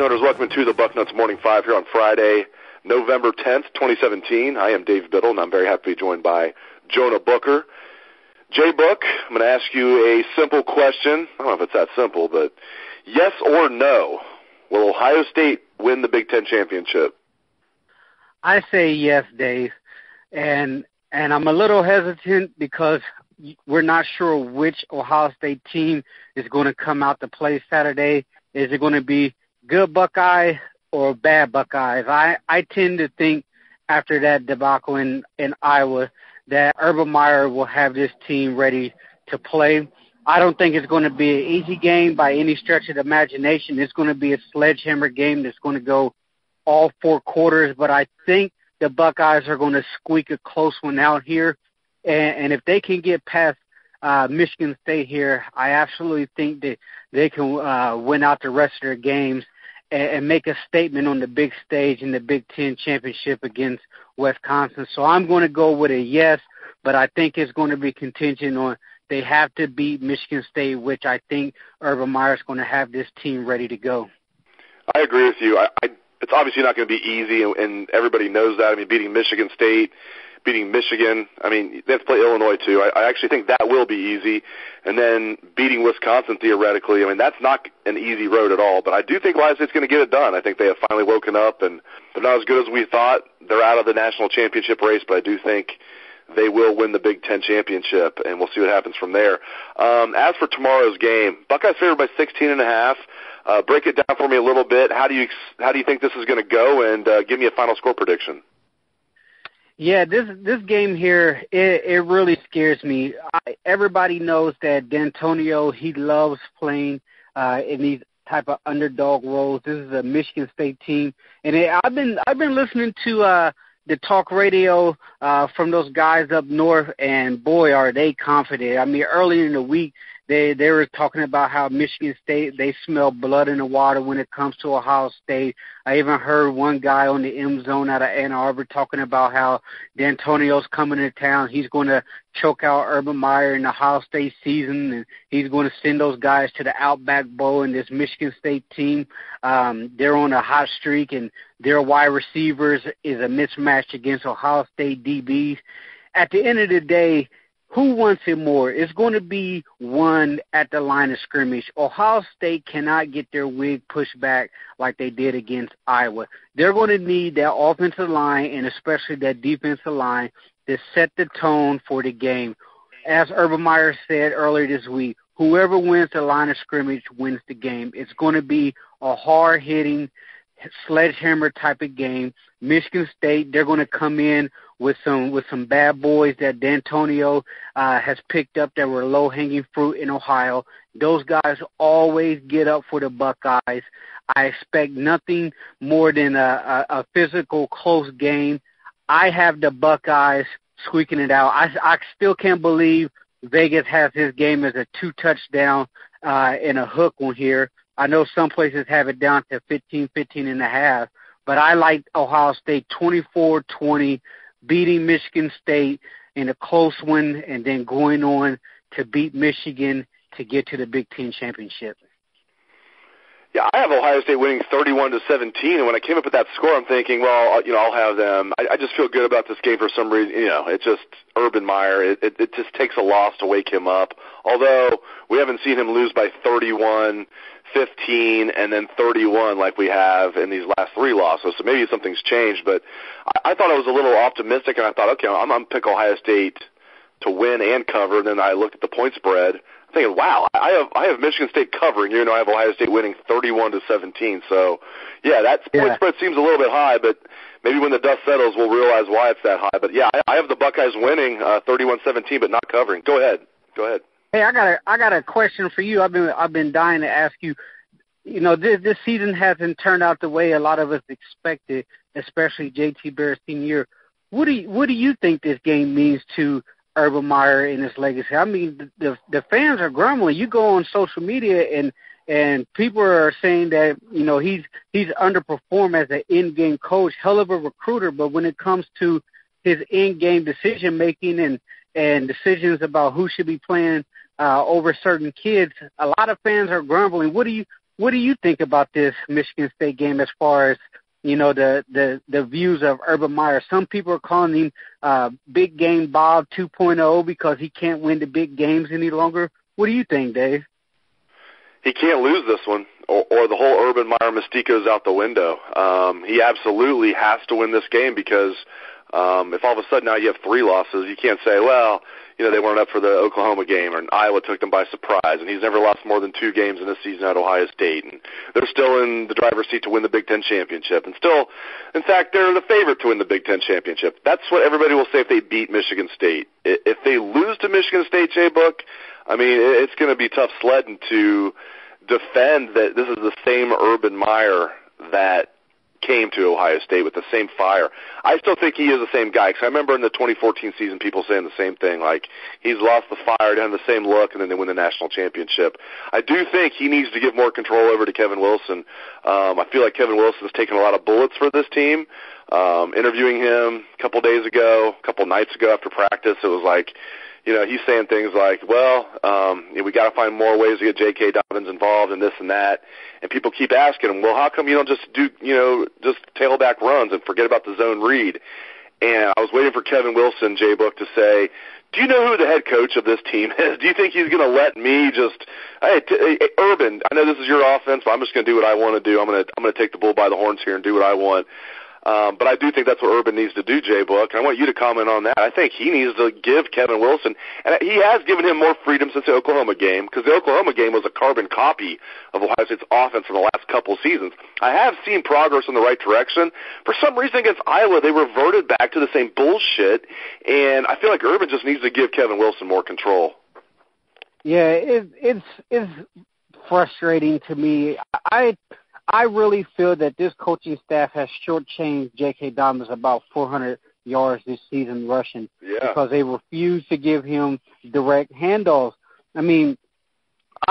Bucknutters, welcome to the Bucknuts Morning 5 here on Friday, November 10th, 2017. I am Dave Biddle, and I'm very happy to be joined by Jonah Booker. J-Book, I'm going to ask you a simple question. I don't know if it's that simple, but yes or no, will Ohio State win the Big Ten championship? I say yes, Dave, and I'm a little hesitant because we're not sure which Ohio State team is going to come out to play Saturday. Is it going to be good Buckeyes or bad Buckeyes? I tend to think after that debacle in Iowa that Urban Meyer will have this team ready to play. I don't think it's going to be an easy game by any stretch of the imagination. It's going to be a sledgehammer game that's going to go all four quarters, but I think the Buckeyes are going to squeak a close one out here. And if they can get past Michigan State here, I absolutely think that they can win out the rest of their games and make a statement on the big stage in the Big Ten championship against Wisconsin. So I'm going to go with a yes, but I think it's going to be contingent on they have to beat Michigan State, which I think Urban Meyer is going to have this team ready to go. I agree with you. It's obviously not going to be easy, and everybody knows that. I mean, beating Michigan State, beating Michigan, I mean, they have to play Illinois too. I actually think that will be easy. And then beating Wisconsin theoretically, I mean, that's not an easy road at all. But I do think Ohio State's going to get it done. I think they have finally woken up, and they're not as good as we thought. They're out of the national championship race, but I do think they will win the Big Ten championship, and we'll see what happens from there. As for tomorrow's game, Buckeyes favored by 16.5. Break it down for me a little bit. How do you think this is going to go, and give me a final score prediction? Yeah, this game here, it really scares me. Everybody knows that D'Antonio, he loves playing in these type of underdog roles. This is a Michigan State team, and I've been listening to the talk radio from those guys up north, and boy, are they confident. I mean, earlier in the week, they were talking about how Michigan State, they smell blood in the water when it comes to Ohio State. I even heard one guy on the M Zone out of Ann Arbor talking about how D'Antonio's coming to town. He's going to choke out Urban Meyer in the Ohio State season, and he's going to send those guys to the Outback Bowl. And this Michigan State team, they're on a hot streak, and their wide receivers is a mismatch against Ohio State DBs. At the end of the day, who wants it more? It's going to be won at the line of scrimmage. Ohio State cannot get their wig pushed back like they did against Iowa. They're going to need that offensive line and especially that defensive line to set the tone for the game. As Urban Meyer said earlier this week, whoever wins the line of scrimmage wins the game. It's going to be a hard-hitting, sledgehammer type of game. Michigan State, they're going to come in with some bad boys that D'Antonio has picked up that were low-hanging fruit in Ohio. Those guys always get up for the Buckeyes. I expect nothing more than a physical, close game. I have the Buckeyes squeaking it out. I still can't believe Vegas has this game as a 2-touchdown and a hook on here. I know some places have it down to 15.5, but I like Ohio State 24-20, beating Michigan State in a close one and then going on to beat Michigan to get to the Big Ten championship. Yeah, I have Ohio State winning 31-17, and when I came up with that score, I'm thinking, well, I'll have them. I just feel good about this game for some reason. It's just Urban Meyer. It just takes a loss to wake him up. Although we haven't seen him lose by 31, 15, and then 31 like we have in these last three losses. So maybe something's changed, but I thought I was a little optimistic, and I thought, okay, I'm going to pick Ohio State to win and cover. And then I looked at the point spread, thinking, wow, I have Michigan State covering, even though I have Ohio State winning 31-17. So, yeah, that point spread seems a little bit high, but maybe when the dust settles, we'll realize why it's that high. But, yeah, I have the Buckeyes winning 31-17, but not covering. Go ahead. Hey, I got a question for you. I've been dying to ask you. This season hasn't turned out the way a lot of us expected, especially JT Barrett's senior year. What do you think this game means to Urban Meyer and his legacy? I mean, the fans are grumbling. You go on social media and people are saying that he's underperformed as an in-game coach, hell of a recruiter, but when it comes to his in-game decision making and decisions about who should be playing over certain kids, a lot of fans are grumbling. What do what do you think about this Michigan State game as far as, you know, the views of Urban Meyer? Some people are calling him Big Game Bob 2.0 because he can't win the big games any longer. What do you think, Dave? He can't lose this one, or the whole Urban Meyer mystique goes out the window. He absolutely has to win this game because if all of a sudden now you have 3 losses, you can't say, well, you know, they weren't up for the Oklahoma game, or Iowa took them by surprise, and he's never lost more than 2 games in this season at Ohio State, and they're still in the driver's seat to win the Big Ten championship, and still, in fact, they're the favorite to win the Big Ten championship. That's what everybody will say if they beat Michigan State. If they lose to Michigan State, J-Book, I mean, it's going to be tough sledding to defend that this is the same Urban Meyer that came to Ohio State with the same fire. I still think he is the same guy, because I remember in the 2014 season people saying the same thing, like he's lost the fire, doesn't have the same look, and then they win the national championship. I do think he needs to give more control over to Kevin Wilson. I feel like Kevin Wilson's taken a lot of bullets for this team. Interviewing him a couple nights ago after practice, it was like, you know, he's saying things like, well, we got to find more ways to get J.K. Dobbins involved and this and that. And people keep asking him, well, how come you don't just do, you know, just tailback runs and forget about the zone read? And I was waiting for Kevin Wilson, J-Book, to say, do you know who the head coach of this team is? Do you think he's going to let me just, hey, Urban, I know this is your offense, but I'm just going to do what I want to do. I'm going to take the bull by the horns here and do what I want. But I do think that's what Urban needs to do, J-Book. I want you to comment on that. I think he needs to give Kevin Wilson, and he has given him more freedom since the Oklahoma game, because the Oklahoma game was a carbon copy of Ohio State's offense in the last couple seasons. I have seen progress in the right direction. For some reason against Iowa, they reverted back to the same bullshit, and I feel like Urban just needs to give Kevin Wilson more control. Yeah, it's frustrating to me. I really feel that this coaching staff has shortchanged J.K. Dobbins about 400 yards this season rushing because they refuse to give him direct handoffs. I mean,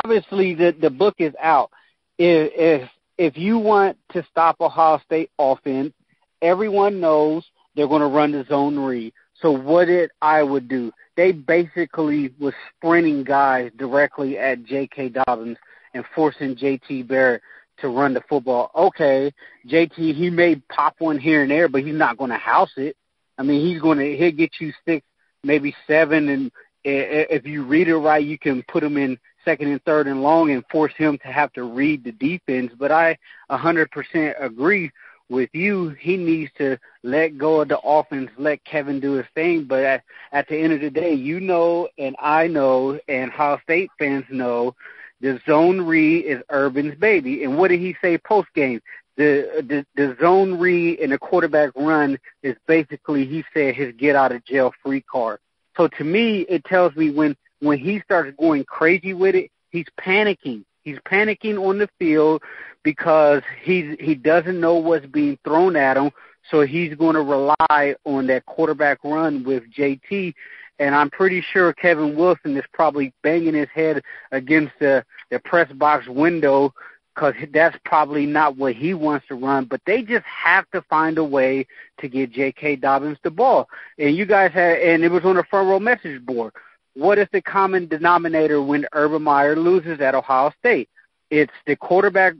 obviously the book is out. If you want to stop Ohio State offense, everyone knows they're going to run the zone read. So what did Iowa do? They basically was sprinting guys directly at J.K. Dobbins and forcing J.T. Barrett to run the football. Okay, JT, he may pop one here and there, but he's not going to house it. I mean, he'll get you 6, maybe 7, and if you read it right, you can put him in 2nd and 3rd and long and force him to have to read the defense. But I 100% agree with you. He needs to let go of the offense, let Kevin do his thing. But at the end of the day, you know, and I know, and Ohio State fans know, the zone read is Urban's baby. And what did he say post-game? The zone read and the quarterback run is basically, he said, his get-out-of-jail-free card. So to me, it tells me when he starts going crazy with it, he's panicking. He's panicking on the field because he doesn't know what's being thrown at him, so he's going to rely on that quarterback run with JT. And I'm pretty sure Kevin Wilson is probably banging his head against the press box window because that's probably not what he wants to run. But they just have to find a way to get J.K. Dobbins the ball. And you guys and it was on the front row message board. What is the common denominator when Urban Meyer loses at Ohio State? It's the quarterback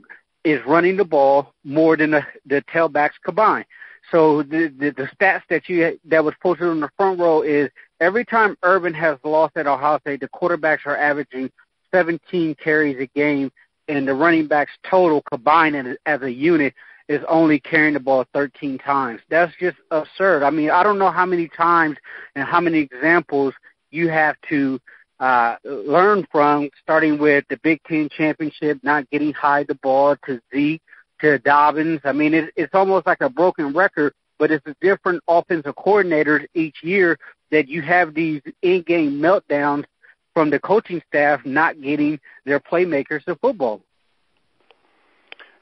is running the ball more than the tailbacks combined. So the stats that was posted on the front row is every time Urban has lost at Ohio State, the quarterbacks are averaging 17 carries a game, and the running backs total combined as a unit is only carrying the ball 13 times. That's just absurd. I mean, I don't know how many times and how many examples you have to learn from, starting with the Big Ten championship, not getting high the ball, to Zeke, to Dobbins. I mean, it's almost like a broken record, but it's a different offensive coordinators each year that you have these in-game meltdowns from the coaching staff not getting their playmakers to football.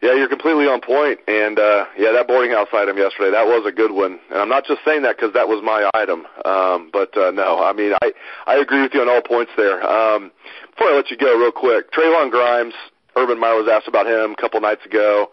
Yeah, you're completely on point. And, that boarding house item yesterday, that was a good one. And I'm not just saying that because that was my item. No, I mean, I agree with you on all points there. Before I let you go real quick, Trayvon Grimes, Urban Meyer was asked about him a couple nights ago.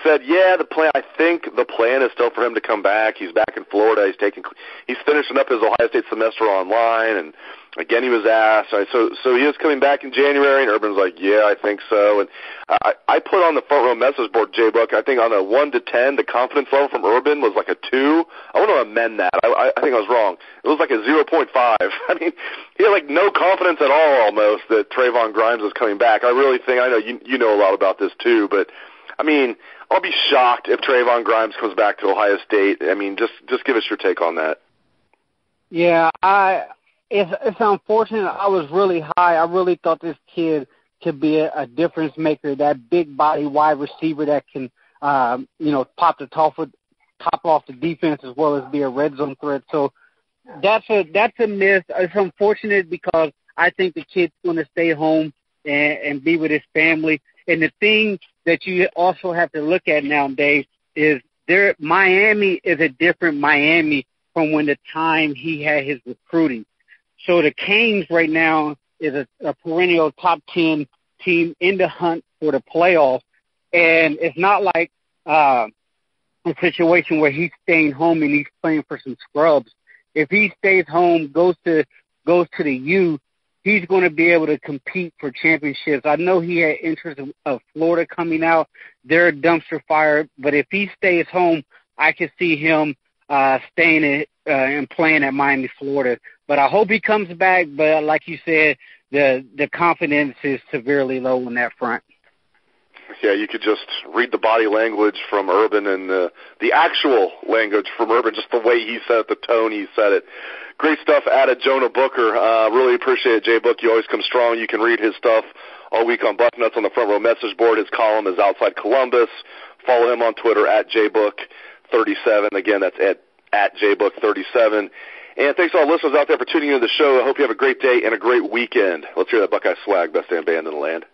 said, yeah, I think the plan is still for him to come back. He's back in Florida. He's finishing up his Ohio State semester online, and again, he was asked. So he is coming back in January, and Urban's like, yeah, I think so. And I put on the front row message board, Jay Book, I think on a 1 to 10, the confidence level from Urban was like a 2. I want to amend that. I think I was wrong. It was like a 0.5. I mean, he had like no confidence at all almost that Trayvon Grimes is coming back. I really think, I know you know a lot about this too, but I mean, I'll be shocked if Trayvon Grimes comes back to Ohio State. I mean, just give us your take on that. Yeah, it's unfortunate. I was really high. I really thought this kid could be a difference maker, that big body wide receiver that can, pop the top off the defense as well as be a red zone threat. So that's a miss. It's unfortunate because I think the kid's going to stay home and be with his family. And the thing that you also have to look at now, Dave, is Miami is a different Miami from when the time he had his recruiting. So the Canes right now is a perennial top 10 team in the hunt for the playoffs. And it's not like a situation where he's staying home and he's playing for some scrubs. If he stays home, goes to the U, he's going to be able to compete for championships. I know he had interest of Florida coming out. They're a dumpster fire. But if he stays home, I can see him staying and playing at Miami, Florida. But I hope he comes back. But like you said, the confidence is severely low on that front. Yeah, you could just read the body language from Urban and the actual language from Urban, just the way he said it, the tone he said it. Great stuff added, Jonah Booker. Really appreciate it, Jay Book. You always come strong. You can read his stuff all week on Bucknuts on the front row message board. His column is Outside Columbus. Follow him on Twitter at JBook37. Again, that's at JBook37. And thanks to all listeners out there for tuning into the show. I hope you have a great day and a great weekend. Let's hear that Buckeye swag, best damn band in the land.